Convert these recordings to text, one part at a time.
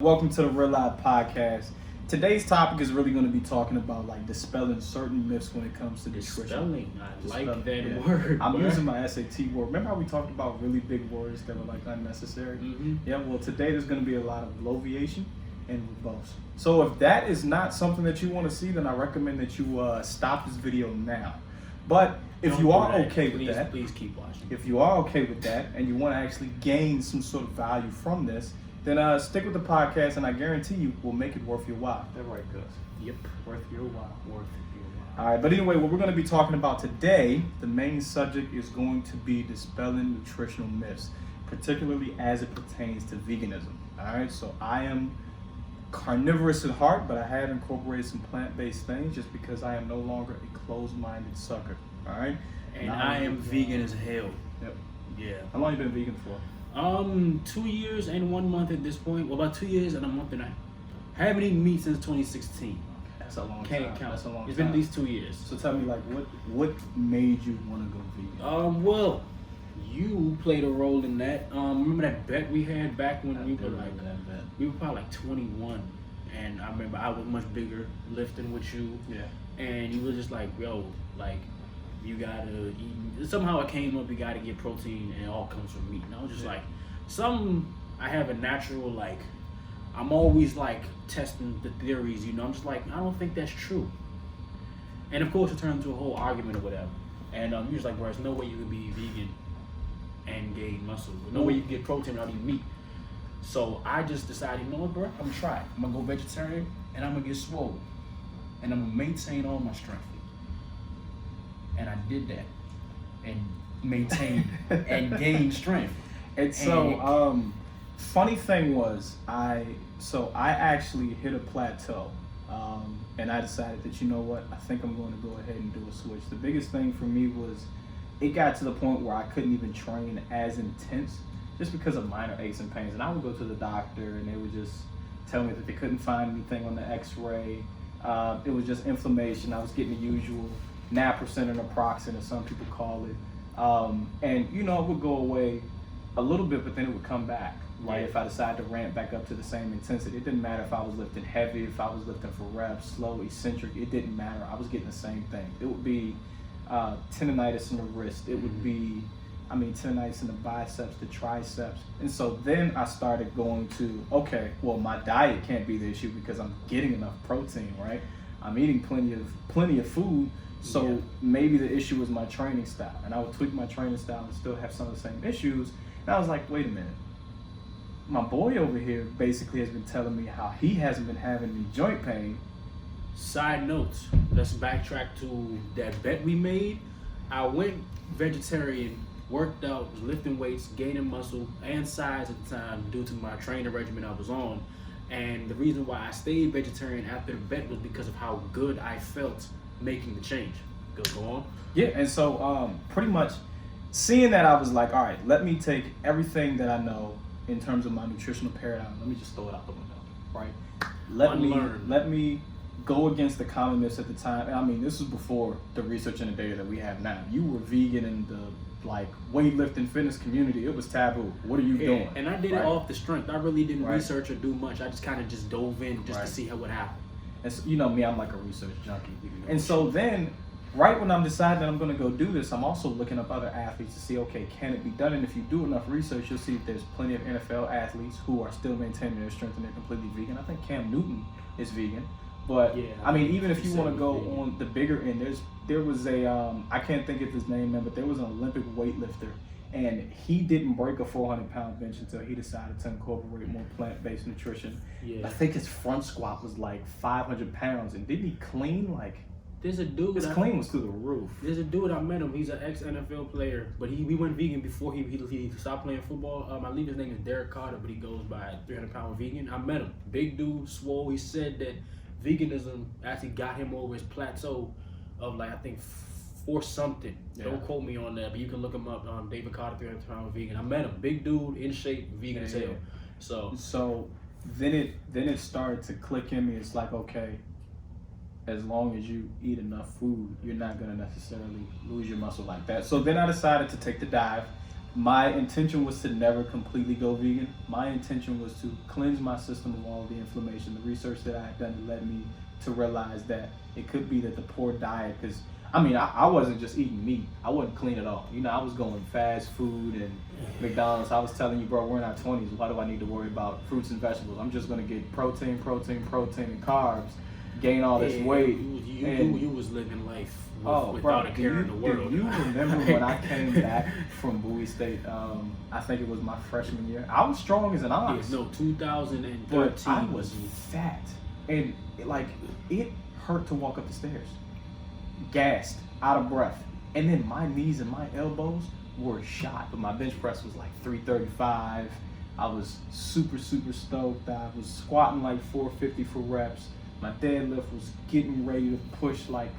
Welcome to the Real Life Podcast. Today's topic is really going to be talking about like dispelling certain myths when it comes to nutrition. I like that word. I'm using my SAT word. Remember how we talked about really big words that were like unnecessary? Mm-hmm. Yeah, well today there's going to be a lot of bloviation and verbose. So if that is not something that you want to see, then I recommend that you stop this video now. But if you are okay with that, please keep watching. if you are okay with that and you want to actually gain some sort of value from this, then stick with the podcast, and I guarantee you we'll make it worth your while. That right, Gus? Yep. Worth your while. Worth your while. All right, but anyway, what we're going to be talking about today, the main subject is going to be dispelling nutritional myths, particularly as it pertains to veganism. All right, so I am carnivorous at heart, but I have incorporated some plant-based things just because I am no longer a closed-minded sucker. All right, And I am vegan as hell. Yep. Yeah. How long you been vegan for? 2 years and 1 month at this point. Well, about 2 years and a month and a half. Haven't eaten meat since 2016. That's a long Can't time. count. That's a long It's time. been at least 2 years. So tell me, like, what made you want to go vegan? Well, you played a role in that. Remember that bet we had back when we were like, we were probably like 21, and I remember I was much bigger lifting with you. Yeah. And you were just like, yo, like, you gotta eat. Somehow it came up, you gotta get protein, and it all comes from meat. And I was just like, I have a natural, like, I'm always like testing the theories, you know. I'm just like, I don't think that's true. And of course, it turned into a whole argument or whatever. And you're just like, bro, there's no way you can be vegan and gain muscle. No way you can get protein without eating meat. So I just decided, you know what, bro, I'm gonna try it. I'm gonna go vegetarian, and I'm gonna get swole, and I'm gonna maintain all my strength. And I did that, and maintained and gained strength. And so, funny thing was, I actually hit a plateau, and I decided that, you know what, I think I'm going to go ahead and do a switch. The biggest thing for me was, it got to the point where I couldn't even train as intense, just because of minor aches and pains. And I would go to the doctor, and they would just tell me that they couldn't find anything on the X-ray. It was just inflammation. I was getting the usual naproxen or naproxen, as some people call it. And you know, it would go away a little bit, but then it would come back. Right? Yeah. If I decided to ramp back up to the same intensity, it didn't matter if I was lifting heavy, if I was lifting for reps, slow, eccentric, it didn't matter. I was getting the same thing. It would be tendonitis in the wrist. It would be, tendonitis in the biceps, the triceps. And so then I started going to, okay, well, my diet can't be the issue because I'm getting enough protein, right? I'm eating plenty of food. So maybe the issue was my training style, and I would tweak my training style and still have some of the same issues. And I was like, wait a minute, my boy over here basically has been telling me how he hasn't been having any joint pain. Side notes, let's backtrack to that bet we made. I went vegetarian, worked out, was lifting weights, gaining muscle and size at the time due to my training regimen I was on. And the reason why I stayed vegetarian after the bet was because of how good I felt making the change. Go on. Yeah, and so pretty much seeing that, I was like, all right, let me take everything that I know in terms of my nutritional paradigm, let me just throw it out the window, right? Let me go against the common myths at the time. And I mean, this was before the research and the data that we have now. You were vegan in the like weightlifting fitness community. It was taboo. What are you doing? And I did it off the strength. I really didn't Right. research or do much. I just kind of just dove in just Right. to see how it happened. And so, you know me, I'm like a research junkie. And so then, right when I'm deciding that I'm going to go do this, I'm also looking up other athletes to see, okay, can it be done? And if you do enough research, you'll see that there's plenty of NFL athletes who are still maintaining their strength and they're completely vegan. I think Cam Newton is vegan. But, even if you want to go on the bigger end, there was a, I can't think of his name, man, but there was an Olympic weightlifter. And he didn't break a 400-pound bench until he decided to incorporate more plant-based nutrition. Yeah. I think his front squat was like 500 pounds. And didn't he clean like... There's a dude. His clean was through the roof. There's a dude, I met him. He's an ex-NFL player, but we went vegan before he stopped playing football. I believe his name is Derek Carter, but he goes by 300-pound vegan. I met him. Big dude, swole. He said that veganism actually got him over his plateau of like, I think, 4 something. Yeah. Don't quote me on that, but you can look him up. David Carter, 300-pound vegan. I met him. Big dude, in shape, vegan as hell. So then it started to click in me. It's like, okay, as long as you eat enough food, you're not going to necessarily lose your muscle like that. So then I decided to take the dive. My intention was to never completely go vegan. My intention was to cleanse my system of all of the inflammation. The research that I had done led me to realize that it could be that the poor diet, because I wasn't just eating meat. I wasn't clean at all. I was going fast food and McDonald's. I was telling you, bro, we're in our 20s. Why do I need to worry about fruits and vegetables? I'm just going to get protein, and carbs, gain all this weight. You was living life without a care in the world. Do you remember when I came back from Bowie State? I think it was my freshman year. I was strong as an ox. Yeah, no, 2013. But I was fat. And it hurt to walk up the stairs. Gassed, out of breath. And then my knees and my elbows were shot. But my bench press was like 335. I was super stoked. I was squatting like 450 for reps. My deadlift was getting ready to push like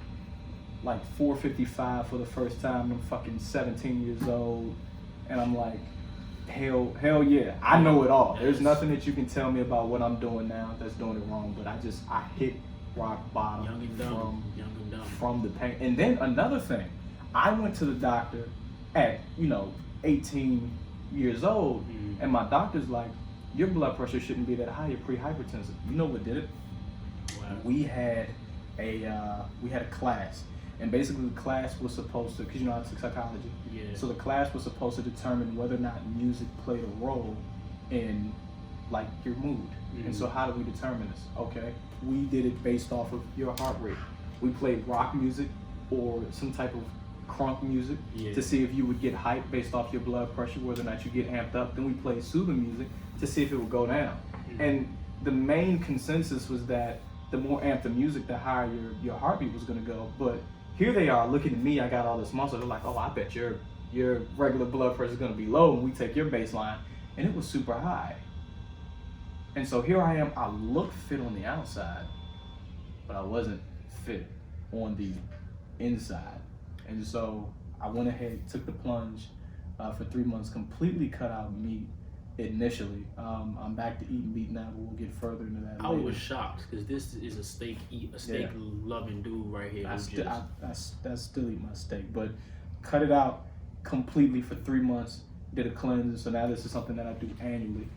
455 for the first time. I'm fucking 17 years old. And I'm like, hell yeah. I know it all. There's nothing that you can tell me about what I'm doing now that's doing it wrong. But I hit rock bottom from the pain. And then another thing, I went to the doctor at 18 years old, and my doctor's like, your blood pressure shouldn't be that high, you're pre-hypertensive. You know what did it? Wow. We had a class, and basically the class was supposed to, because I took psychology, so the class was supposed to determine whether or not music played a role in your mood. And so how do we determine this? Okay, we did it based off of your heart rate. We played rock music or some type of crunk music to see if you would get hyped based off your blood pressure, whether or not you get amped up. Then we played soothing music to see if it would go down. And the main consensus was that the more amped the music, the higher your heartbeat was going to go. But here they are looking at me, I got all this muscle. They're like, oh, I bet your regular blood pressure is going to be low, and we take your baseline, and it was super high. And so here I am, I look fit on the outside, but I wasn't fit on the inside. And so I went ahead, took the plunge for 3 months, completely cut out meat initially. I'm back to eating meat now, but we'll get further into that later. I was shocked because this is a steak loving dude right here. I still eat my steak, but cut it out completely for 3 months, did a cleanse, so now this is something that I do annually.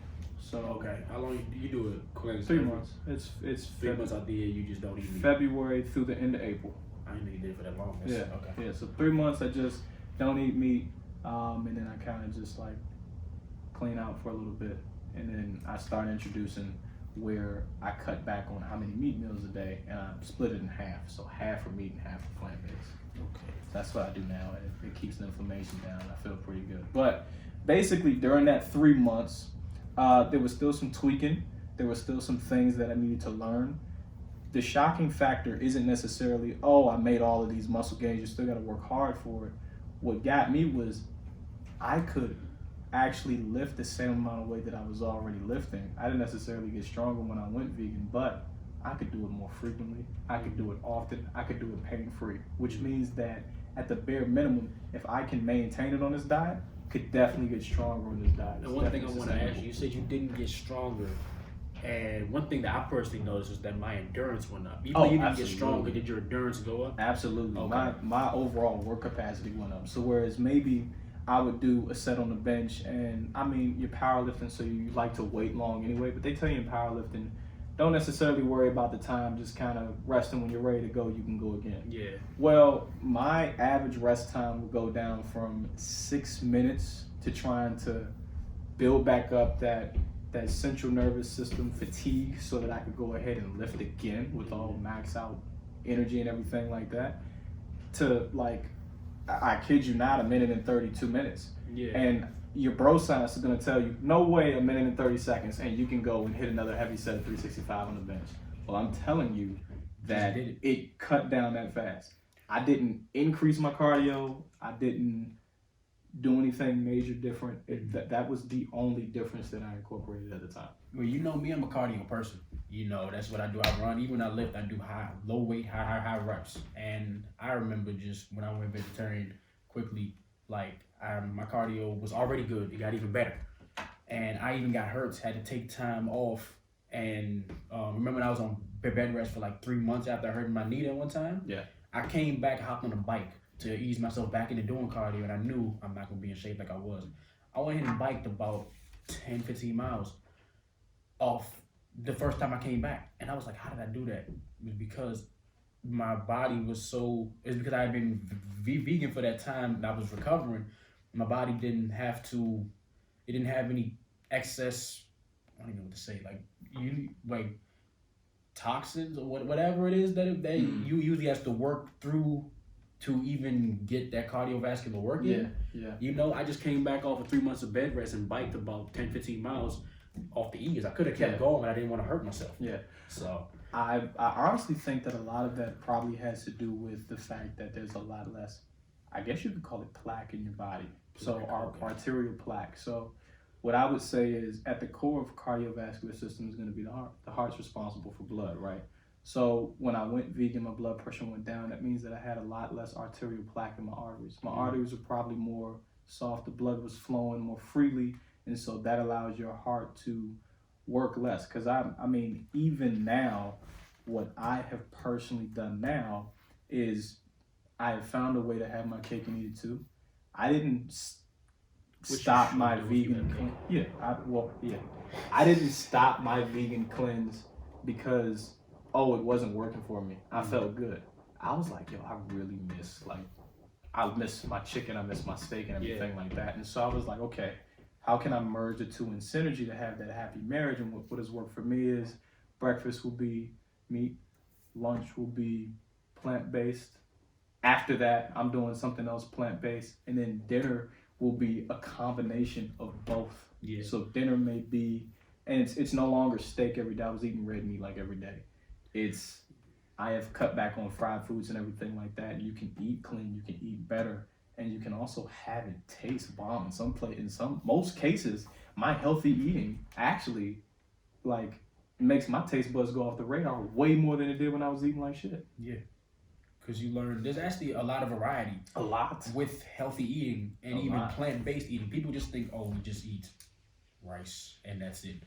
So okay, how long do you do a cleanse? 3 months. It's 3 months out the year you just don't eat meat. February through the end of April. I didn't know you did it for that long. Yeah. So 3 months I just don't eat meat, and then I kind of just clean out for a little bit, and then I start introducing where I cut back on how many meat meals a day, and I split it in half. So half for meat and half for plant-based. Okay. That's what I do now, and it keeps the inflammation down. I feel pretty good. But basically during that 3 months, there was still some tweaking. There were still some things that I needed to learn. The shocking factor isn't necessarily, I made all of these muscle gains. You still got to work hard for it. What got me was I could actually lift the same amount of weight that I was already lifting. I didn't necessarily get stronger when I went vegan, but I could do it more frequently. I could do it often. I could do it pain-free, which means that at the bare minimum, if I can maintain it on this diet, could definitely get stronger on this diet. And one thing I want to ask you said you didn't get stronger. And one thing that I personally noticed was that my endurance went up. Even though you didn't get stronger, did your endurance go up? Absolutely. Okay. My overall work capacity went up. So whereas maybe I would do a set on the bench, and you're powerlifting, so you like to wait long anyway, but they tell you in powerlifting, don't necessarily worry about the time, just kind of resting. When you're ready to go, you can go again. Yeah. Well, my average rest time would go down from 6 minutes to trying to build back up that central nervous system fatigue so that I could go ahead and lift again with all max out energy and everything like that, to I kid you not, 1 minute and 32 minutes. Yeah. And your bro science is going to tell you, no way, 1 minute and 30 seconds, and you can go and hit another heavy set of 365 on the bench. Well, I'm telling you that it cut down that fast. I didn't increase my cardio. I didn't do anything major different. That was the only difference that I incorporated at the time. Well, you know me, I'm a cardio person. That's what I do. I run. Even when I lift, I do low weight, high reps. And I remember just when I went vegetarian quickly, my cardio was already good. It got even better. And I even got hurt, had to take time off. And remember when I was on bed rest for 3 months after I hurt my knee that one time? Yeah. I came back, hopped on a bike. to ease myself back into doing cardio, and I knew I'm not gonna be in shape like I was. I went ahead and biked about 10, 15 miles off the first time I came back, and I was like, how did I do that? It was because my body was so. It's because I had been vegan for that time, and I was recovering. My body didn't have to. It didn't have any excess. I don't even know what to say. Like toxins or whatever it is that you usually have to work through to even get that cardiovascular work in. Yeah. You know, I just came back off of 3 months of bed rest and biked about 10, 15 miles off the ease. I could have kept going, but I didn't want to hurt myself. Yeah. So I honestly think that a lot of that probably has to do with the fact that there's a lot less, I guess you could call it plaque in your body. So arterial plaque. So what I would say is at the core of cardiovascular system is going to be the heart. The heart's responsible for blood, right? So when I went vegan, my blood pressure went down. That means that I had a lot less arterial plaque in my arteries. My arteries were probably more soft. The blood was flowing more freely. And so that allows your heart to work less. Because I mean, even now, what I have personally done now is I have found a way to have my cake and eat it too. I didn't stop my vegan cleanse. I didn't stop my vegan cleanse because it wasn't working for me. I felt good. I was like, I really miss my chicken, I miss my steak and everything like that. And so I was like, okay, how can I merge the two in synergy to have that happy marriage? And what has worked for me is breakfast will be meat, lunch will be plant-based. After that, I'm doing something else plant-based, and then dinner will be a combination of both. Yeah. So dinner may be, and it's no longer steak every day. I was eating red meat like every day. I have cut back on fried foods and everything like that. You can eat clean, you can eat better, and you can also have it taste bomb. Most cases, my healthy eating actually makes my taste buds go off the radar way more than it did when I was eating like shit. Yeah. Because you learn there's actually a lot of variety. A lot. With healthy eating and even plant-based eating. People just think, we just eat rice and that's it.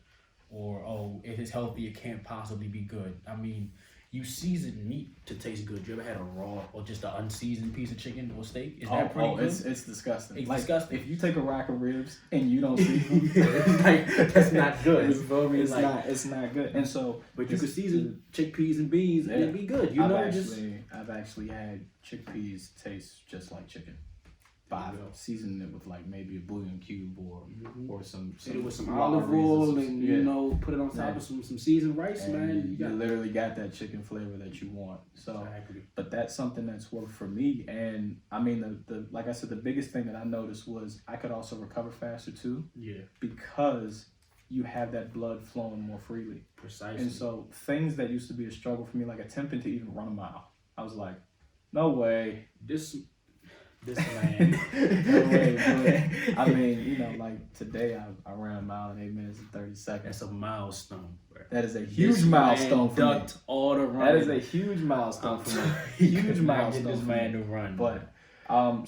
Or, if it's healthy, it can't possibly be good. I mean, you season meat to taste good. You ever had a raw or just an unseasoned piece of chicken or steak? Is that pretty good? It's disgusting. It's disgusting. If you take a rack of ribs and you don't season that's not good. It's not good. And so, but you could season chickpeas and beans and it'd be good. I've actually had chickpeas taste just like chicken. I've seasoned it with maybe a bouillon cube or some with some olive oil and put it on top of some seasoned rice, and man. You literally got that chicken flavor that you want. So, but that's something that's worked for me. And I mean, the like I said, the biggest thing that I noticed was I could also recover faster too. Yeah. Because you have that blood flowing more freely. Precisely. And so things that used to be a struggle for me, like attempting to even run a mile, I was like, no way. This man. No way, but I mean, today I ran a mile in 8 minutes and 30 seconds. That's a milestone, bro. That is a huge milestone for me. All the running. That is a huge milestone for me. Huge milestone for this man to run. But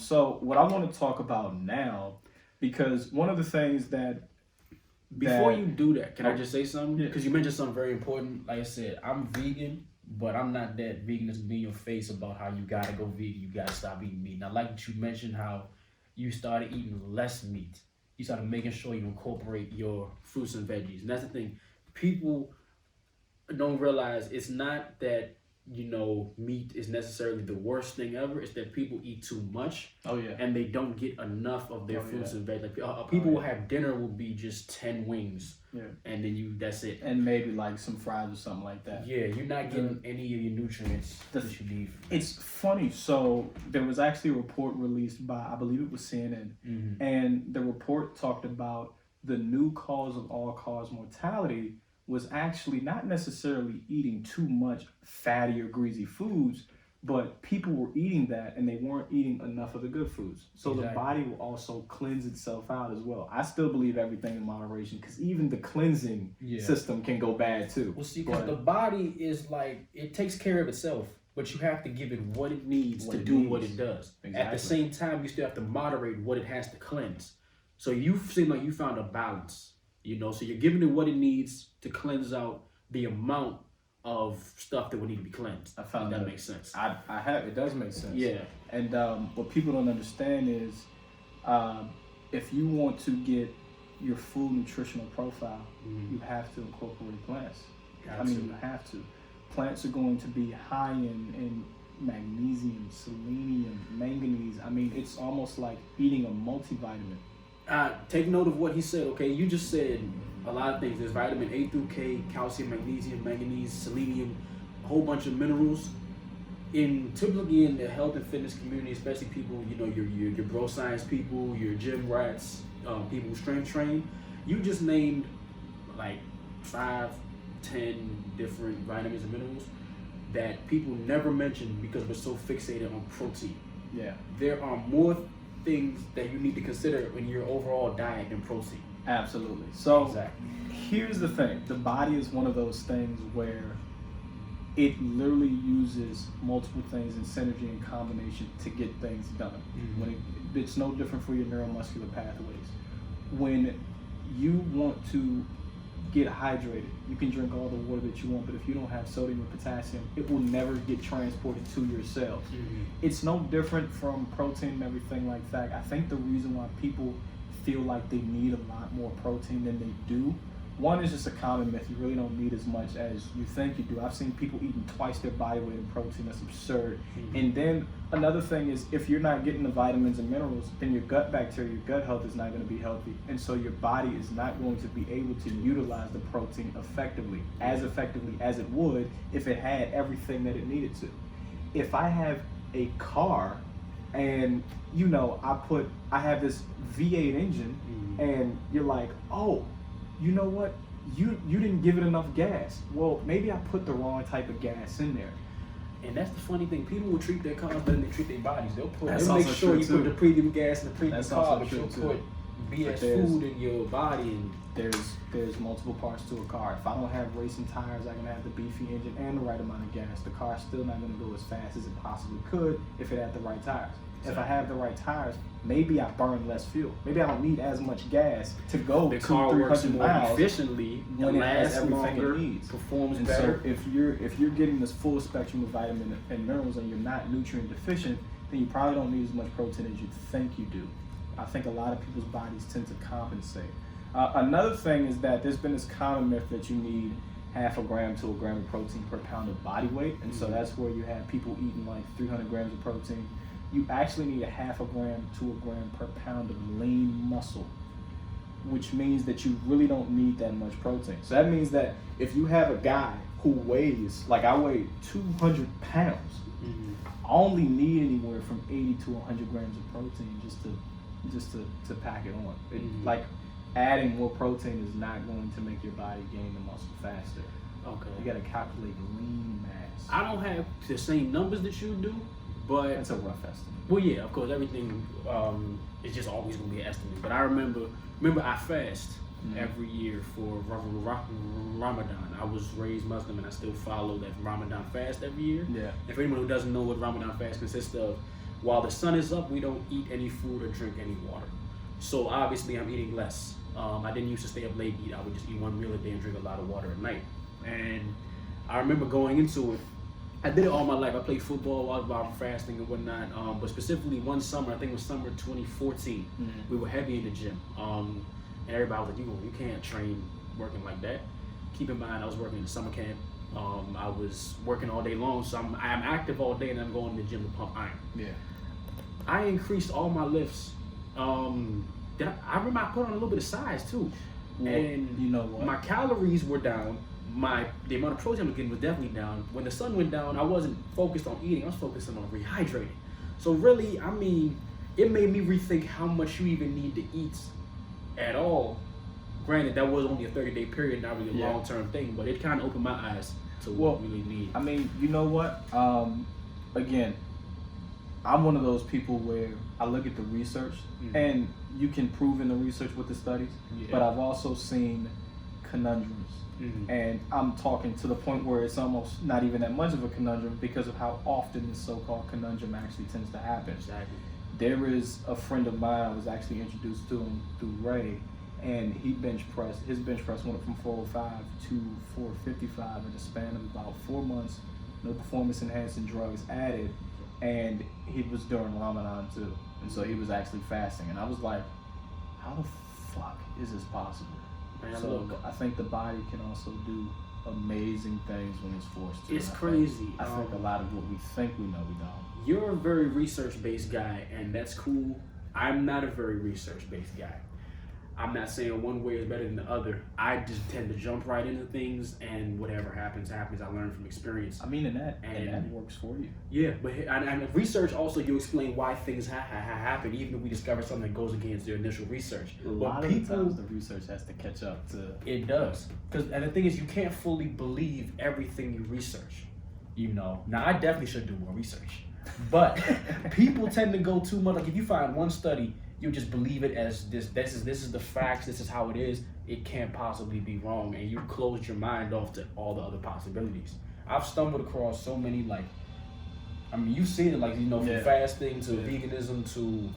so what I want to talk about now, because one of the things that before you do that, can I just say something? Because you mentioned something very important. Like I said, I'm vegan. But I'm not that vegan that's be in your face about how you gotta go vegan, you gotta stop eating meat. And I like that you mentioned how you started eating less meat. You started making sure you incorporate your fruits and veggies. And that's the thing. People don't realize it's not that, meat is necessarily the worst thing ever. It's that people eat too much. Oh, yeah. And they don't get enough of their fruits and veggies. People will have dinner will be just 10 wings. Yeah. And then that's it. And maybe some fries or something like that. Yeah, you're not getting any of your nutrients that you need. It's funny. So there was actually a report released by, I believe it was CNN. Mm-hmm. And the report talked about the new cause of all-cause mortality was actually not necessarily eating too much fatty or greasy foods, but people were eating that and they weren't eating enough of the good foods. So the body will also cleanse itself out as well. I still believe everything in moderation because even the cleansing system can go bad too. Well, see, because the body is it takes care of itself, but you have to give it what it needs to do what it does. Exactly. At the same time, you still have to moderate what it has to cleanse. So you seem like you found a balance. So you're giving it what it needs to cleanse out the amount of stuff that would need to be cleansed. I found that makes sense. I have. It does make sense. Yeah. And what people don't understand is, if you want to get your full nutritional profile, you have to incorporate plants. You have to. Plants are going to be high in magnesium, selenium, manganese. I mean, it's almost like eating a multivitamin. Take note of what he said, okay? You just said a lot of things. There's vitamin A through K, calcium, magnesium, manganese, selenium, a whole bunch of minerals. Typically in the health and fitness community, especially people, your bro science people, your gym rats, people who strength train, you just named like 5, 10 different vitamins and minerals that people never mention because we're so fixated on protein. Yeah. There are more things that you need to consider in your overall diet than protein. Absolutely. So exactly. Here's the thing. The body is one of those things where it literally uses multiple things in synergy and combination to get things done. It's no different for your neuromuscular pathways. When you want to get hydrated, you can drink all the water that you want, but if you don't have sodium or potassium, it will never get transported to your cells. It's no different from protein and everything like that. I think the reason why people feel like they need a lot more protein than they do, one is just a common myth. You really don't need as much as you think you do. I've seen people eating twice their body weight in protein. That's absurd. And then another thing is, if you're not getting the vitamins and minerals, then your gut bacteria, your gut health is not going to be healthy. And so your body is not going to be able to utilize the protein effectively as it would if it had everything that it needed to. If I have a car and I have this V8 engine and you're like, oh, you know what? You didn't give it enough gas. Well, maybe I put the wrong type of gas in there. And that's the funny thing. People will treat their cars better than they treat their bodies. They'll make also sure true you too. put the premium gas in the premium That's car, also but true you'll too. put BS food in your body. And There's multiple parts to a car. If I don't have racing tires, I can have the beefy engine and the right amount of gas. The car's still not going to go as fast as it possibly could if it had the right tires. If I have the right tires, maybe I burn less fuel. Maybe I don't need as much gas to go the 200-300 car works more miles efficiently, when it has lasts everything longer, it needs. performs And better. so if you're getting this full spectrum of vitamin and minerals and you're not nutrient deficient, then you probably don't need as much protein as you think you do. I think a lot of people's bodies tend to compensate. Another thing is that there's been this common myth that you need 0.5 gram to 1 gram of protein per pound of body weight, and so that's where you have people eating like 300 grams of protein. You actually need 0.5 gram to 1 gram per pound of lean muscle, which means that you really don't need that much protein. So that means that if you have a guy who weighs, like I weigh 200 pounds, I only need anywhere from 80 to 100 grams of protein just to pack it on. Like adding more protein is not going to make your body gain the muscle faster. Okay. You got to calculate lean mass. I don't have the same numbers that you do, but That's a rough estimate. well, yeah, of course, everything is just always going to be an estimate. But I remember I fast every year for Ramadan. I was raised Muslim and I still follow that Ramadan fast every year. Yeah. And for anyone who doesn't know what Ramadan fast consists of, while the sun is up, we don't eat any food or drink any water. So obviously I'm eating less. I didn't used to stay up late and eat. I would just eat one meal a day and drink a lot of water at night. And I remember going into it, I did it all my life. I played football while fasting and whatnot. But specifically one summer, I think it was summer 2014, we were heavy in the gym. And everybody was like, you can't train working like that. Keep in mind, I was working in summer camp. I was working all day long, so I'm active all day and I'm going to the gym to pump iron. Yeah. I increased all my lifts. I remember I put on a little bit of size too. Well, and you know what? My calories were down. The amount of protein I was getting was definitely down. When the sun went down, I wasn't focused on eating. I was focusing on rehydrating. So really, I mean, it made me rethink how much you even need to eat at all. Granted, that was only a 30-day period, not really a long-term thing, but it kind of opened my eyes to what we really need. I mean, you know what? Again, I'm one of those people where I look at the research, and you can prove in the research with the studies, but I've also seen conundrums. And I'm talking to the point where it's almost not even that much of a conundrum because of how often this so-called conundrum actually tends to happen. Exactly. There is a friend of mine, I was actually introduced to him through Ray, and his bench press went up from 405 to 455 in the span of about 4 months. No performance enhancing drugs added, and he was during Ramadan too, and so he was actually fasting. And I was like, how the fuck is this possible? Man, so look, I think the body can also do amazing things when it's forced to. It's crazy. I think a lot of what we think we know, we don't. You're a very research-based guy, and that's cool. I'm not a very research-based guy. I'm not saying one way is better than the other. I just tend to jump right into things, and whatever happens, happens. I learn from experience. I mean, and that works for you. Yeah, but and research also, you explain why things happen, even if we discover something that goes against their initial research. A lot of the times, the research has to catch up to. It does, and the thing is, you can't fully believe everything you research. You know, now I definitely should do more research, but people tend to go too much. Like if you find one study, you just believe it as this is the facts, this is how it is, it can't possibly be wrong, and you close your mind off to all the other possibilities. I've stumbled across so many, like, I mean, you've seen it, like, you know, from fasting to veganism to,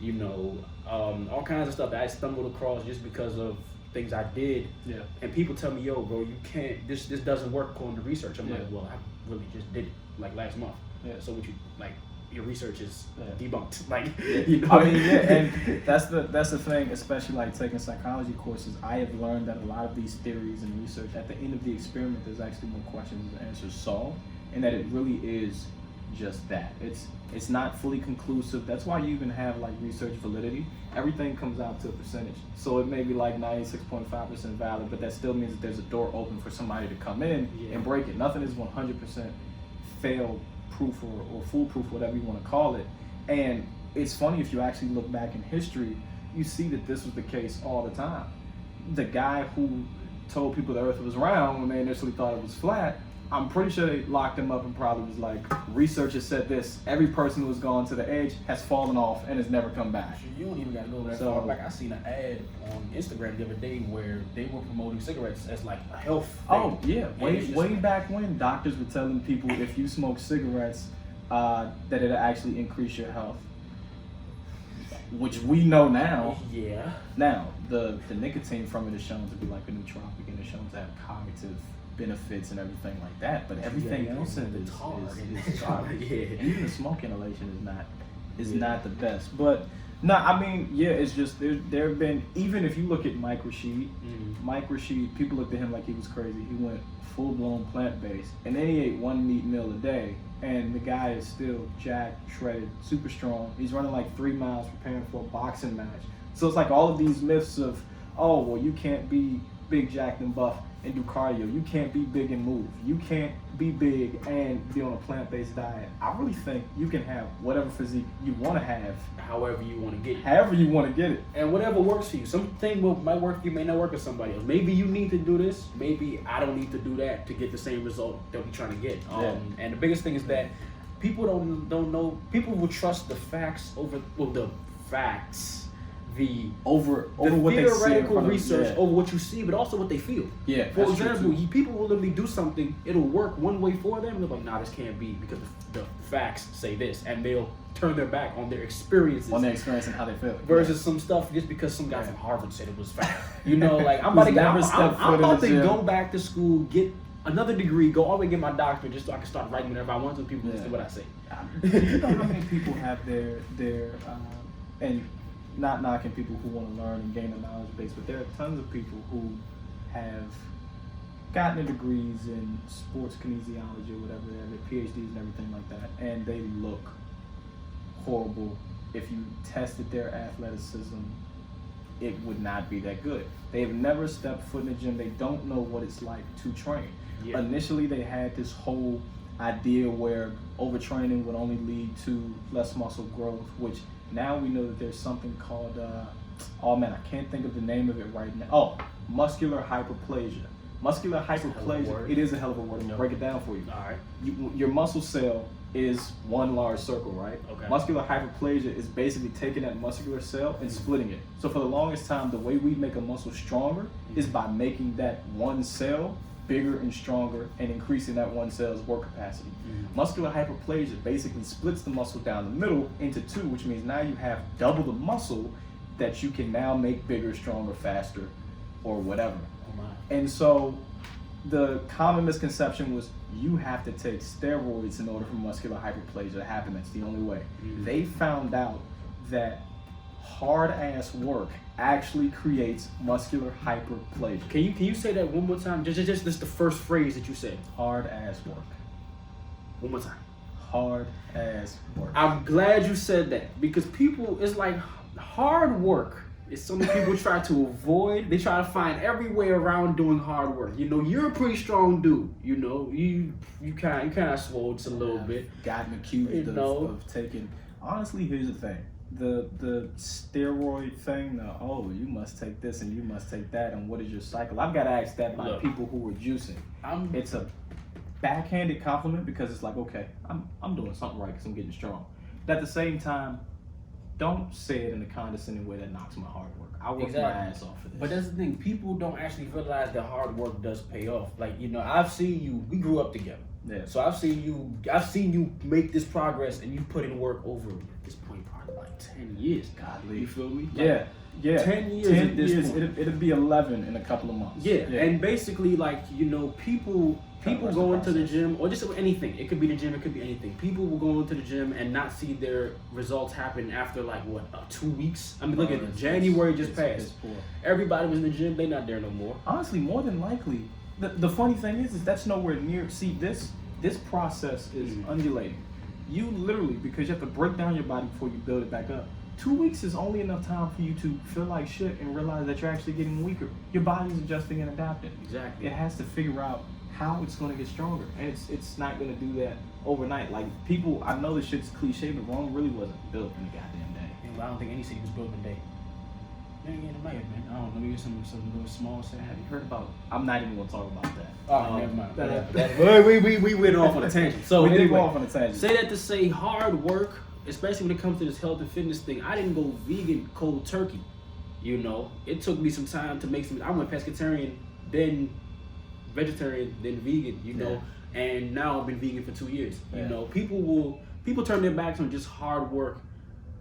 you know, all kinds of stuff that I stumbled across just because of things I did. Yeah. And people tell me, yo, bro, you can't, this doesn't work according to research. I'm like, well, I really just did it, like, last month. Yeah. So what you, like, your research is debunked, like, you know. I mean, and that's the thing, especially like taking psychology courses. I have learned that a lot of these theories and research, at the end of the experiment, there's actually more questions than answers solved, and that it really is just that. It's not fully conclusive. That's why you even have like research validity. Everything comes out to a percentage. So it may be like 96.5% valid, but that still means that there's a door open for somebody to come in and break it. Nothing is 100% fail proof or foolproof, whatever you want to call it. And it's funny, if you actually look back in history, you see that this was the case all the time. The guy who told people the earth was round when they initially thought it was flat, I'm pretty sure they locked him up and probably was like, researchers said this, every person who has gone to the edge has fallen off and has never come back. You don't even gotta go that far back. I seen an ad on Instagram the other day where they were promoting cigarettes as like a health thing. Oh yeah, way back when doctors were telling people if you smoke cigarettes that it'll actually increase your health, which we know now. Yeah. Now the nicotine from it is shown to be like a nootropic and it's shown to have cognitive benefits and everything like that, but everything else in it is garbage. And even the smoke inhalation is not the best. But no, I mean, it's just there have been, even if you look at Mike Rashid, people looked at him like he was crazy. He went full-blown plant-based, and then he ate one meat meal a day, and the guy is still jacked, shredded, super strong. He's running like 3 miles preparing for a boxing match. So it's like all of these myths of, oh, well, you can't be big, jacked, and buff and do cardio. You can't be big and move. You can't be big and be on a plant-based diet. I really think you can have whatever physique you want to have. However you want to get it. However you want to get it. And whatever works for you. Something might work for you, may not work for somebody else. Maybe you need to do this. Maybe I don't need to do that to get the same result that we're trying to get. And the biggest thing is that people don't know. People will trust the facts over, the facts. Over what they see, theoretical research over what you see, but also what they feel. Yeah. For example, people will literally do something, it'll work one way for them, and they're like, nah, this can't be because the facts say this, and they'll turn their back on their experiences. On their experience and how they feel. Versus some stuff just because some guy from Harvard said it was fact. You know, like I'm about to go back to school, get another degree, go all the way get my doctorate just so I can start writing whenever I want to. People listen to what I say. You know how many people have their and not knocking people who want to learn and gain a knowledge base, but there are tons of people who have gotten their degrees in sports kinesiology or whatever, they have their PhDs and everything like that, and they look horrible. If you tested their athleticism, it would not be that good. They have never stepped foot in the gym. They don't know what it's like to train. Yeah. Initially, they had this whole idea where overtraining would only lead to less muscle growth, which now we know that there's something called, I can't think of the name of it right now. Oh, muscular hyperplasia. Muscular hyperplasia, it is a hell of a word. I'm gonna break it down for you. All right. Your muscle cell is one large circle, right? Okay. Muscular hyperplasia is basically taking that muscular cell and splitting it. So for the longest time, the way we make a muscle stronger is by making that one cell bigger and stronger and increasing that one cell's work capacity. Muscular hyperplasia basically splits the muscle down the middle into two, which means now you have double the muscle that you can now make bigger, stronger, faster, or whatever. Oh my. And so the common misconception was you have to take steroids in order for muscular hyperplasia to happen. That's the only way. They found out that hard ass work actually creates muscular hyperplasia. Can you say that one more time? Just this the first phrase that you said. Hard ass work. One more time. Hard ass work. I'm glad you said that because people, it's like hard work is something people try to avoid. They try to find every way around doing hard work. You know, you're a pretty strong dude. You know, you kind of swole just a little bit. Gotten accused of taking. Honestly, here's the thing: the steroid thing. You must take this and you must take that, and what is your cycle? I've got to ask that by people who are juicing. It's a backhanded compliment because it's like, okay, I'm doing something right because I'm getting strong. But at the same time, don't say it in a condescending way that knocks my hard work. I work my ass off for this. But that's the thing. People don't actually realize that hard work does pay off. Like, you know, I've seen you. We grew up together. Yeah. So I've seen you make this progress, and you put in work over at this point probably like 10 years. Godly. You feel me? Like, yeah. 10 years. 10 at this years. point. It'll be 11 in a couple of months. Yeah. And basically, like, you know, people go into the gym, or just anything. It could be the gym, it could be anything. People will go into the gym and not see their results happen after like 2 weeks. I mean, look at it. January just passed. Everybody was in the gym. They not there no more. Honestly, more than likely, the funny thing is that's nowhere near. See, this process is undulating. You literally, because you have to break down your body before you build it back up. 2 weeks is only enough time for you to feel like shit and realize that you're actually getting weaker. Your body's adjusting and adapting. Exactly. It has to figure out how it's going to get stronger, and it's not going to do that overnight. Like people, I know this shit's cliche, but Rome really wasn't built in a goddamn day. And I don't think any city was built in a day. Man, I don't know, maybe some little small city. Have you heard about? I'm not even going to talk about that. Oh, never mind. We went off on a tangent. So we did anyway, go off on a tangent. Say that to say hard work, especially when it comes to this health and fitness thing. I didn't go vegan cold turkey. You know, it took me some time to make some. I went pescatarian, then vegetarian, then vegan, you know, and now I've been vegan for 2 years. You know, people turn their backs on just hard work.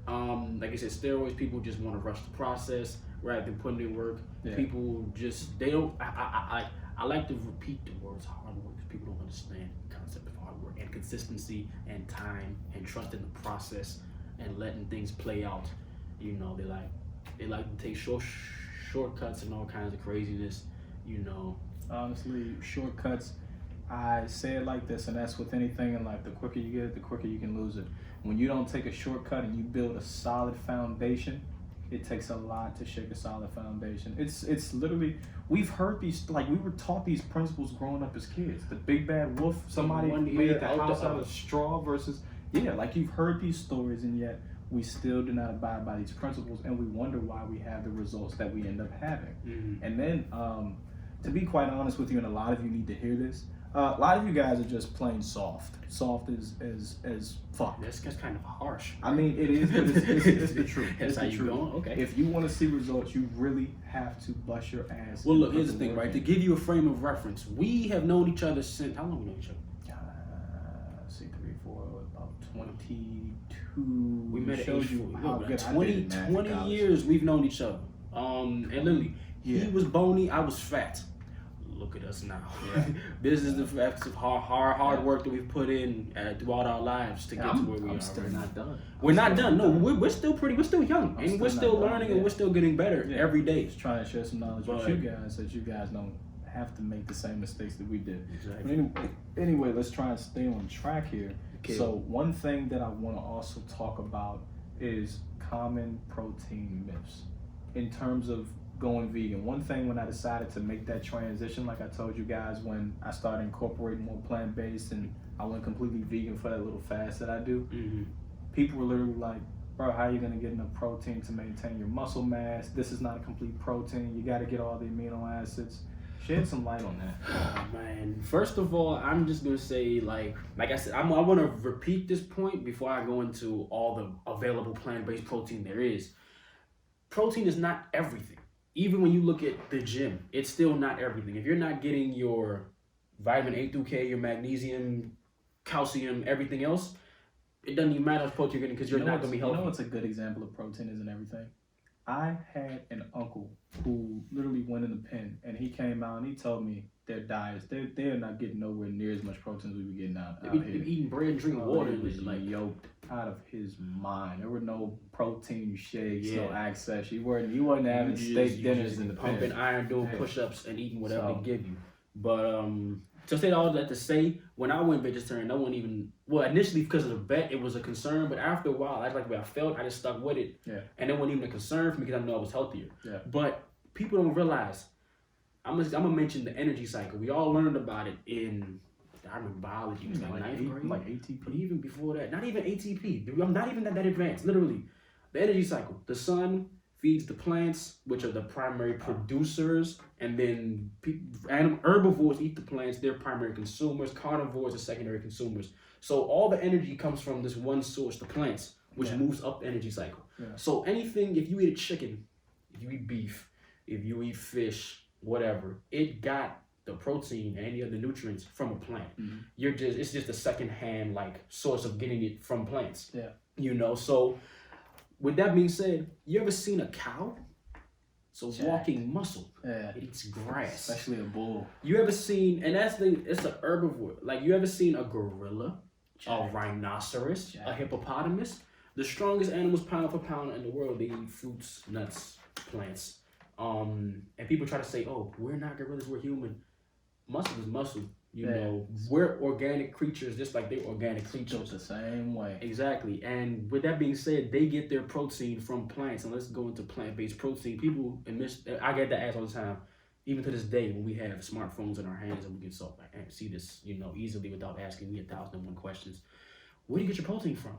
Like I said, steroids, people just want to rush the process rather than putting in work. People just, they don't, I like to repeat the words hard work because people don't understand the concept of hard work and consistency and time and trusting the process and letting things play out. You know, they like to take shortcuts and all kinds of craziness, you know. Honestly, shortcuts, I say it like this, and that's with anything in life. The quicker you get it, the quicker you can lose it. When you don't take a shortcut and you build a solid foundation, it takes a lot to shake a solid foundation. It's literally, we've heard these, like we were taught these principles growing up as kids. The big bad wolf, somebody made the house out of straw versus, like you've heard these stories, and yet we still do not abide by these principles, and we wonder why we have the results that we end up having. And then, to be quite honest with you, and a lot of you need to hear this, a lot of you guys are just plain soft. Soft as fuck. That's kind of harsh. I mean, it is, but it's the truth. That's how you going? Okay. If you want to see results, you really have to bust your ass. Well, look, here's the thing, right? To give you a frame of reference, we have known each other since, how long have we known each other? See, 3, 4, about 22. We met at age 20 years we've known each other. And literally, he was bony, I was fat. Look at us now. This is the effects of hard work that we've put in throughout our lives to get to where we are. I'm still not done. We're not done. No, we're still young, and we're still learning, and we're still getting better every day. Just trying to share some knowledge with you guys, so that you guys don't have to make the same mistakes that we did. Exactly. But anyway, let's try and stay on track here. Okay. So one thing that I want to also talk about is common protein myths in terms of going vegan. One thing when I decided to make that transition, like I told you guys, when I started incorporating more plant-based and I went completely vegan for that little fast that I do, people were literally like, bro, how are you gonna get enough protein to maintain your muscle mass? This is not a complete protein. You gotta get all the amino acids. Shed some light on that. Oh, man. First of all, I'm just gonna say, like I said, I want to repeat this point before I go into all the available plant-based protein there is. Protein is not everything. Even when you look at the gym, it's still not everything. If you're not getting your vitamin A through K, your magnesium, calcium, everything else, it doesn't even matter what protein you're getting because you're not going to be healthy. You know what's a good example of protein isn't everything? I had an uncle who literally went in the pen, and he came out and he told me their diets, they're not getting nowhere near as much protein as we were getting out They here. be eating bread and drinking water. He was like yoked out of his mind. There were no protein shakes, Yeah. no access. He wasn't having steak dinners in the pumping pen. iron, doing push-ups, and eating whatever they give you. But to say all that to say, when I went vegetarian, I wasn't even initially because of the vet, it was a concern. But after a while, that's like the way I felt. I just stuck with it, and it wasn't even a concern for me because I know I was healthier. Yeah. But people don't realize. I'm gonna mention the energy cycle. We all learned about it in. I remember biology. It was like ninth grade, like ATP. But even before that, not even ATP. I'm not even that advanced. Literally, the energy cycle. The sun feeds the plants, which are the primary producers, and then herbivores eat the plants. They're primary consumers. Carnivores are secondary consumers. So all the energy comes from this one source, the plants, which moves up the energy cycle. Yeah. So anything, if you eat a chicken, if you eat beef, if you eat fish, whatever, it got the protein and any other nutrients from a plant. Mm-hmm. It's just a secondhand source of getting it from plants. Yeah. So with that being said, you ever seen a cow? It's a walking muscle. Yeah. It eats grass. Especially a bull. You ever seen, and it's an herbivore. Like you ever seen a gorilla, a rhinoceros, a hippopotamus? The strongest animals pound for pound in the world, they eat fruits, nuts, plants. And people try to say, oh, we're not gorillas, we're human. Muscle is muscle. You know, we're organic creatures just like they're organic creatures. Built the same way. Exactly. And with that being said, they get their protein from plants. And let's go into plant-based protein. People, I get that asked all the time, even to this day when we have smartphones in our hands and we can see this, easily without asking me 1,001 questions. Where do you get your protein from?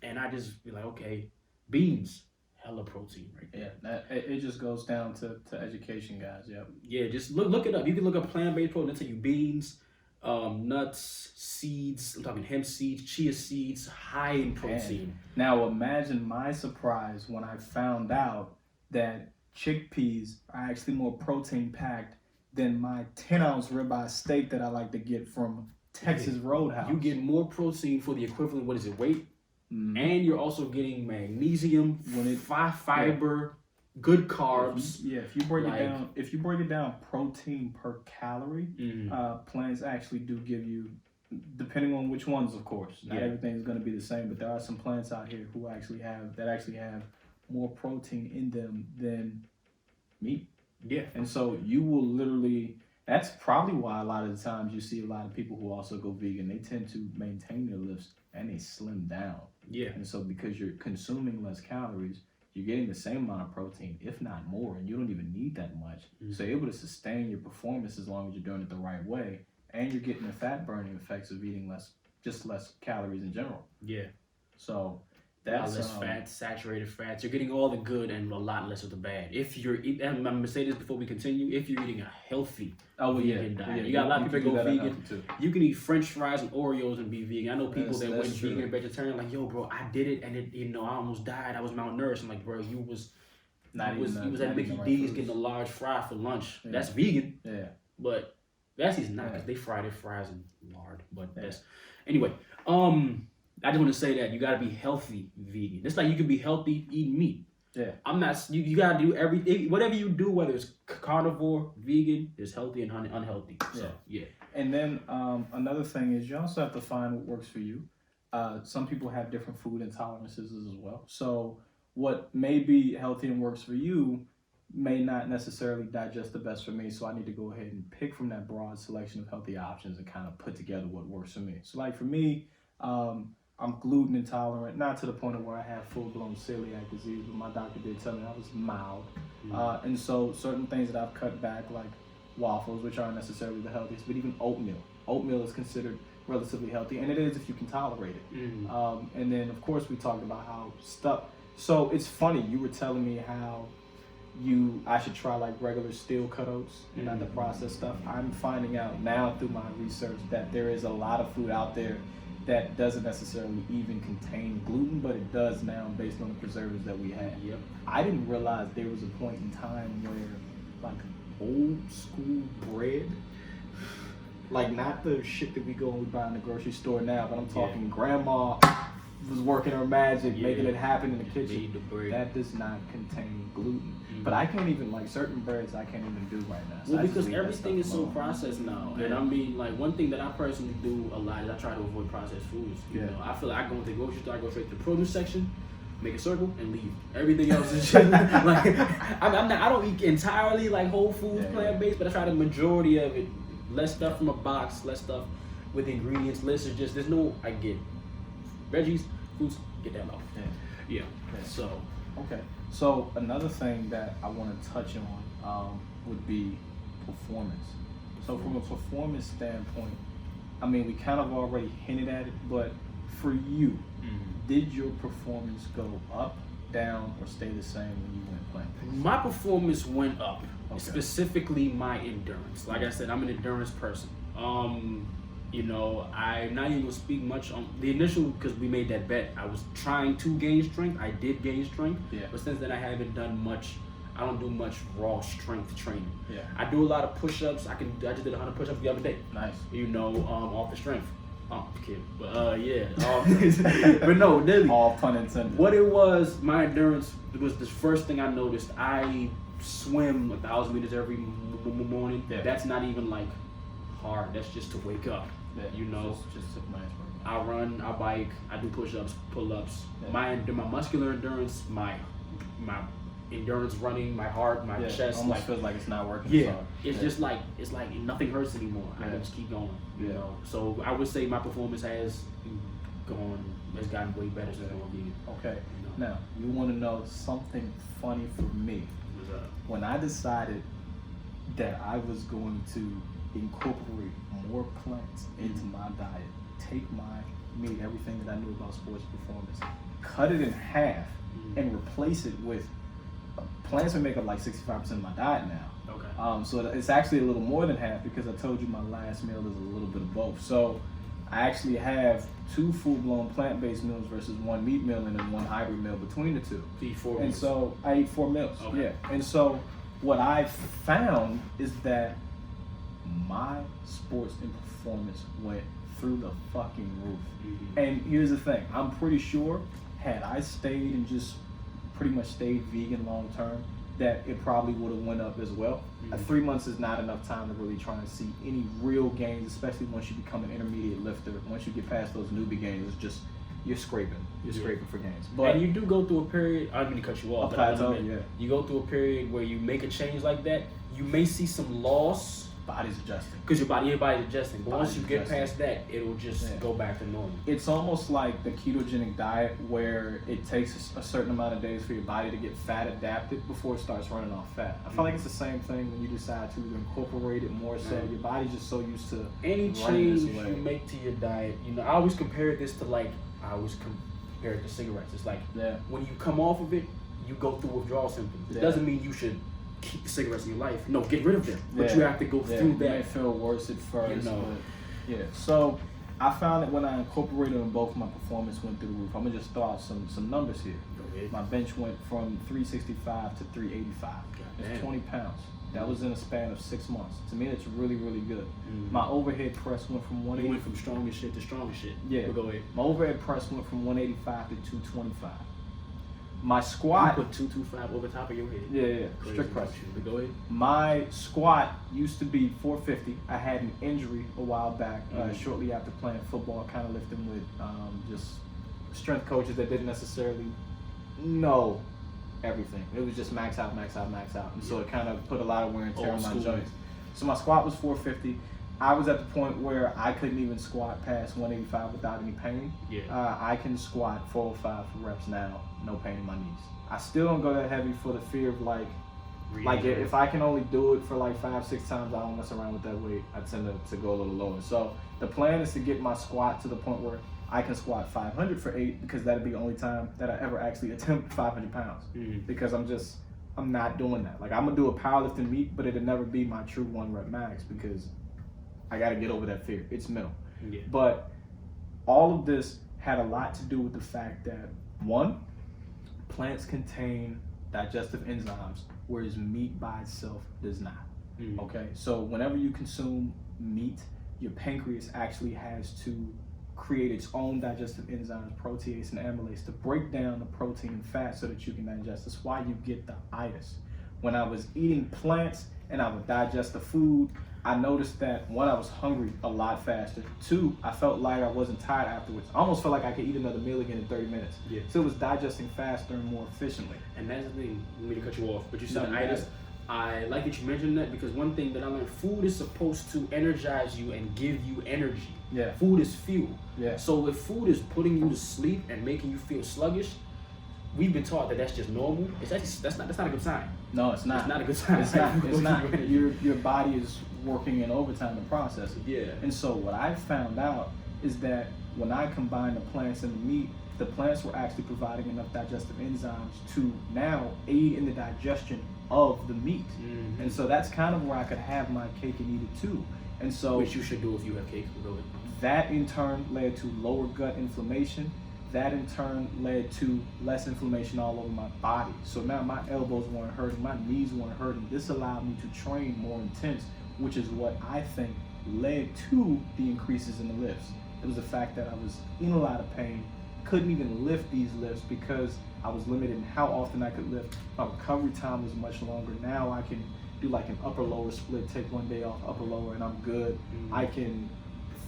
And I just be like, okay, beans. Hella protein right there. Yeah, it just goes down to education, guys. Yep. Yeah, just look it up. You can look up plant-based protein. It'll tell you beans, nuts, seeds. I'm talking hemp seeds, chia seeds, high in protein. And now imagine my surprise when I found out that chickpeas are actually more protein-packed than my 10-ounce ribeye steak that I like to get from Texas Roadhouse. You get more protein for the equivalent, weight? And you're also getting magnesium, fiber, good carbs. If you break it down, protein per calorie, plants actually do give you, depending on which ones, of course. Not everything is going to be the same, but there are some plants out here who actually have more protein in them than meat. Yeah. And so you will literally. That's probably why a lot of the times you see a lot of people who also go vegan. They tend to maintain their lifts and they slim down. Yeah. And so because you're consuming less calories, you're getting the same amount of protein, if not more, and you don't even need that much. So you're able to sustain your performance as long as you're doing it the right way, and you're getting the fat burning effects of eating less calories in general. Yeah. So that's less fats, saturated fats. You're getting all the good and a lot less of the bad. If you're eating, I'm gonna say this before we continue. If you're eating a healthy vegan diet, you got a lot of people that go vegan. You can eat French fries and Oreos and be vegan. I know people that went vegan and vegetarian. Like, yo, bro, I did it, and I almost died. I was malnourished. I'm like, bro, you was at Mickey D's getting a large fry for lunch. Yeah. That's vegan. Yeah. But that's not because they fry their fries in lard. But that's anyway. I just want to say that you gotta be healthy vegan. It's like you can be healthy eating meat. Yeah. I'm not. You gotta do everything. Whatever you do, whether it's carnivore, vegan, there's healthy and unhealthy. So yeah. And then another thing is you also have to find what works for you. Some people have different food intolerances as well. So what may be healthy and works for you may not necessarily digest the best for me. So I need to go ahead and pick from that broad selection of healthy options and kind of put together what works for me. So like for me, I'm gluten intolerant, not to the point of where I have full-blown celiac disease, but my doctor did tell me I was mild. And so certain things that I've cut back, like waffles, which aren't necessarily the healthiest, but even oatmeal. Oatmeal is considered relatively healthy, and it is if you can tolerate it. And then, of course, we talked about how stuff. So it's funny, you were telling me how I should try like regular steel cut oats, not the processed stuff. I'm finding out now through my research that there is a lot of food out there that doesn't necessarily even contain gluten, but it does now based on the preservatives that we have. Yep. I didn't realize there was a point in time where like old school bread, like not the shit that we go and we buy in the grocery store now, but I'm talking grandma was working her magic, Yeah. making it happen in the Need kitchen. the bread. That does not contain gluten. Mhm. But I can't even, like, certain breads I can't even do right now. So Well, I just because leave that everything is stuff so alone. processed now, and Yeah. I mean, like one thing that I personally do a lot is I try to avoid processed foods. You Yeah. know, I feel like I go into the grocery store, I go straight to the produce section, make a circle, and leave. Everything else is just like I'm not. I don't eat entirely like whole foods, Yeah, plant based, but I try the majority of it. Less stuff from a box, less stuff with the ingredients list. Is just there's no. I get veggies, fruits, get that off. Yeah. Yeah. Yeah. So. Okay. So another thing that I want to touch on would be performance. So from a performance standpoint, I mean, we kind of already hinted at it, but for you, did your performance go up, down, or stay the same when you went plant-based? My performance went up, Okay. specifically my endurance. Like I said, I'm an endurance person. You know, I'm not even gonna speak much on the initial because we made that bet. I was trying to gain strength. I did gain strength, Yeah. but since then I haven't done much. I don't do much raw strength training. Yeah. I do a lot of push-ups. I just did 100 push-ups the other day. Nice. You know, off the strength. Oh, kid. But yeah. But no, really. All pun intended. What it was, my endurance was the first thing I noticed. I swim 1,000 meters every morning. Yeah. That's not even like hard. That's just to wake up. Yeah, You know, just a nice work. I run, I bike, I do push-ups, pull-ups. Yeah. My muscular endurance, my endurance running, my heart, my Yeah, chest, almost like feels like it's not working. yeah, so, it's yeah. just like nothing hurts anymore. I Yeah. can just keep going. You Yeah. know, so I would say my performance has gotten way better since I did. Okay. You know. Now, you want to know something funny for me? When I decided that I was going to incorporate more plants into my diet, take my meat, everything that I knew about sports performance, cut it in half, and replace it with plants would make up like 65% of my diet now. Okay. So it's actually a little more than half because I told you my last meal is a little bit of both. So I actually have 2 full-blown plant-based meals versus 1 meat meal and then 1 hybrid meal between the 2. So you eat 4 And meals. so I eat 4 meals. Okay. Yeah. And so what I found is that my sports and performance went through the fucking roof. Mhm. And here's the thing, I'm pretty sure had I stayed and just pretty much stayed vegan long term, that it probably would have went up as well. Mhm. 3 months is not enough time to really try and see any real gains, especially once you become an intermediate lifter. Once you get past those newbie gains, it's just, you're scraping. You're Yeah. scraping for gains. But And you do go through a period, I don't mean to cut you off, A but I plateau, admit, yeah. you go through a period where you make a change like that, you may see some loss body's adjusting. because your body's adjusting. But once Body's you get adjusting. past that, it'll just Yeah. go back to normal. It's almost like the ketogenic diet where it takes a certain amount of days for your body to get fat adapted before it starts running off fat. I feel like it's the same thing when you decide to incorporate it more so. Right. Your body's just so used to Any running change this way. you make to your diet, you know, I always compare this to compare it to cigarettes. It's like Yeah. when you come off of it, you go through withdrawal symptoms. It Yeah. doesn't mean you should keep the cigarettes in your life. No, get rid of them. But Yeah. you have to go Yeah, through you may that. feel worse at first, You know. but yeah. So I found that when I incorporated them both, my performance went through the roof. I'm gonna just throw out some numbers here. Go ahead. My bench went from 365 to 385. That's Goddamn. 20 pounds. That was in a span of 6 months. To me, that's really, really good. Mhm. My overhead press went from You 180. went from strongest shit to strongest shit. Yeah. But go ahead. My overhead press went from 185 to 225. My You squat, put 225 over top of your head. yeah, Crazy strict press. motion. But go ahead. My squat used to be 450. I had an injury a while back, Mhm. shortly after playing football, kind of lifting with just strength coaches that didn't necessarily know everything. It was just max out, max out, max out. And so it kind of put a lot of wear and tear Old on my school. joints. So my squat was 450. I was at the point where I couldn't even squat past 185 without any pain. Yeah. I can squat 405 reps now, no pain in my knees. I still don't go that heavy for the fear of like if I can only do it for like 5-6 times, I don't mess around with that weight. I tend to go a little lower. So the plan is to get my squat to the point where I can squat 500 for 8 because that'd be the only time that I ever actually attempt 500 pounds. Mhm. Because I'm not doing that. Like I'm gonna do a powerlifting meet, but it'll never be my true 1 rep max because I gotta get over that fear. It's mental. Yeah. But all of this had a lot to do with the fact that 1, plants contain digestive enzymes, whereas meat by itself does not. Mhm. Okay, so whenever you consume meat, your pancreas actually has to create its own digestive enzymes, protease and amylase, to break down the protein and fat so that you can digest. That's why you get the itis. When I was eating plants and I would digest the food, I noticed that one, I was hungry a lot faster. Two, I felt lighter, I wasn't tired afterwards. I almost felt like I could eat another meal again in 30 minutes. Yeah. So it was digesting faster and more efficiently. And that's the thing, let me to cut you off, but you said No, itis. I like that you mentioned that, because one thing that I learned, food is supposed to energize you and give you energy. Yeah. Food is fuel. Yeah. So if food is putting you to sleep and making you feel sluggish, we've been taught that that's just normal. That's not a good sign. No, it's not. It's not a good sign. It's not. It's not. Your body is working in overtime to process it. Yeah. And so what I found out is that when I combined the plants and the meat, the plants were actually providing enough digestive enzymes to now aid in the digestion of the meat. Mm-hmm. And so that's kind of where I could have my cake and eat it too. And so Which you should do if you have cake. Go ahead. that in turn led to lower gut inflammation. That in turn led to less inflammation all over my body. So now my elbows weren't hurting, my knees weren't hurting. This allowed me to train more intense, which is what I think led to the increases in the lifts. It was the fact that I was in a lot of pain, couldn't even lift these lifts because I was limited in how often I could lift. My recovery time was much longer. Now I can do like an upper lower split, take one day off, upper lower, and I'm good. Mm-hmm. I I can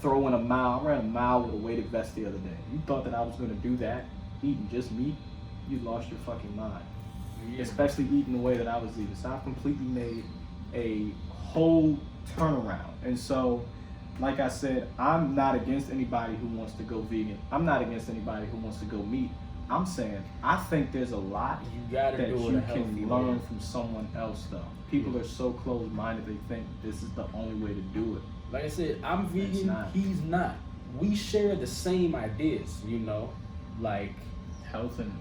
throw in a mile. I ran a mile with a weighted vest the other day. You thought that I was gonna do that, eating just meat? You lost your fucking mind. Yeah. Especially eating the way that I was eating. So I've completely made a whole turnaround. And so, like I said, I'm not against anybody who wants to go vegan. I'm not against anybody who wants to go meat. I'm saying I think there's a lot You gotta that do it you a healthy can way. learn from someone else though. People are so closed-minded they think this is the only way to do it. Like I said, I'm vegan, not. he's not. We share the same ideas, you know? Like, Health and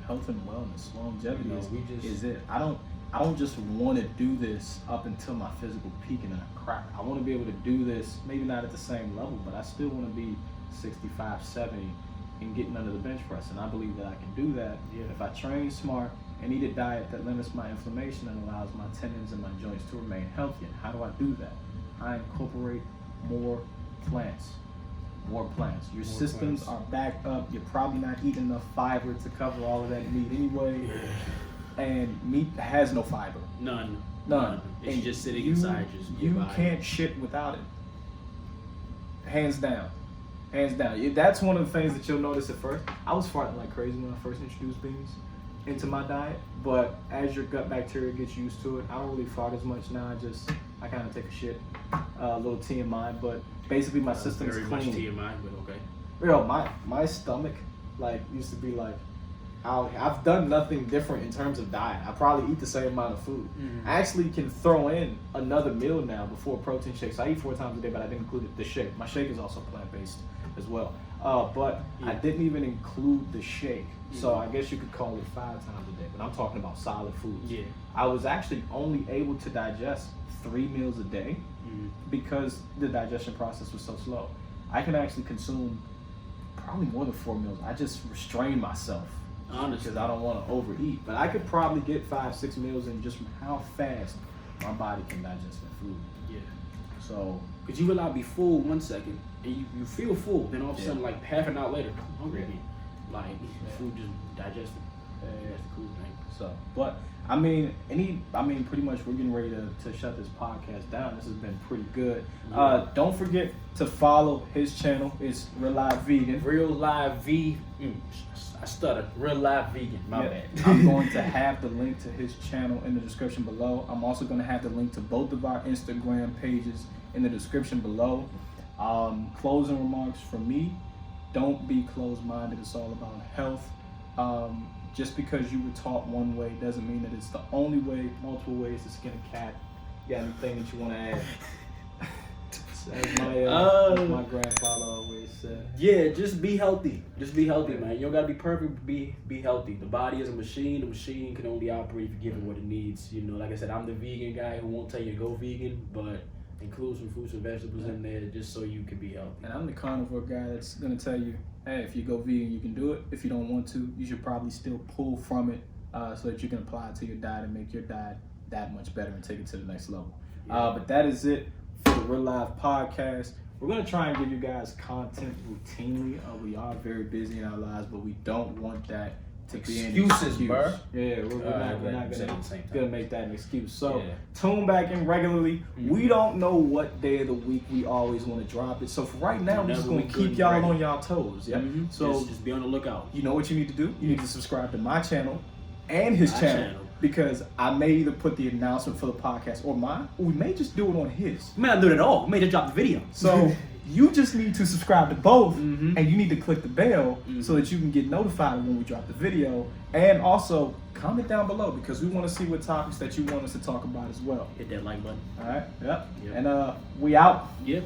wellness, longevity You know, we just- is it. I don't just want to do this up until my physical peak and then I crack. I want to be able to do this, maybe not at the same level, but I still want to be 65, 70 and getting under the bench press. And I believe that I can do that if I train smart and eat a diet that limits my inflammation and allows my tendons and my joints to remain healthy. And how do I do that? I incorporate more plants. More plants. Your More systems plants. are backed up. You're probably not eating enough fiber to cover all of that meat anyway. And meat has no fiber. none. None. It's And just sitting you- inside your You body. can't shit without it. Hands down. Hands down. That's one of the things that you'll notice at first. I was farting like crazy when I first introduced beans into my diet, but as your gut bacteria gets used to it, I don't really fart as much now. I kind of take a shit, a little TMI, but basically my system's very clean. much TMI, but okay. Yo, my stomach like used to be like, I've done nothing different in terms of diet. I probably eat the same amount of food. Mhm. I actually can throw in another meal now before protein shakes. I eat 4 times a day, but I didn't include the shake. My shake is also plant-based as well. But I Yeah. didn't even include the shake. So Mhm. I guess you could call it 5 times a day, but I'm talking about solid foods. Yeah. I was actually only able to digest 3 meals a day Mhm. because the digestion process was so slow. I can actually consume probably more than 4 meals. I just restrain myself Honestly. because I don't want to overeat. But I could probably get 5, 6 meals in just from how fast my body can digest that food. Yeah. So Because you will not be full 1 second, and you feel full, then all of a Yeah. sudden, like half an hour later, I'm hungry Yeah. again. Like, food just digested. That's the cool thing. but pretty much we're getting ready to shut this podcast down. This has been pretty good. Yeah. Don't forget to follow his channel. It's Real Live Vegan. Real live I stutter. Real live vegan. My Yeah. bad. I'm going to have the link to his channel in the description below. I'm also going to have the link to both of our Instagram pages in the description below. Closing remarks from me: don't be closed-minded. It's all about health. Just because you were taught one way doesn't mean that it's the only way. Multiple ways to skin a cat. You got anything that you want to add? As my grandfather always said. Yeah, just be healthy. Just be healthy, man. You don't gotta be perfect, but be healthy. The body is a machine. The machine can only operate if you give it what it needs. You know, like I said, I'm the vegan guy who won't tell you to go vegan, but include some fruits and vegetables in there just so you can be healthy. And I'm the carnivore guy that's gonna tell you, hey, if you go vegan, you can do it. If you don't want to, you should probably still pull from it so that you can apply it to your diet and make your diet that much better and take it to the next level. Yeah. But that is it for the Real Life Podcast. We're gonna try and give you guys content routinely. We are very busy in our lives, but we don't want that to be an Excuses, excuse. bro. Yeah, we're not gonna make that an excuse. So tune back in regularly. We don't know what day of the week we always want to drop it. So for right now, we're just gonna keep y'all on y'all toes. Yeah. So just be on the lookout. You know what you need to do? You need to subscribe to my channel and his channel. Because I may either put the announcement for the podcast or mine, or we may just do it on his. We may not do it at all. We may just drop the video. So you just need to subscribe to both, and you need to click the bell so that you can get notified when we drop the video. And also comment down below because we want to see what topics that you want us to talk about as well. Hit that like button. All right. Yep. And we out. Yep.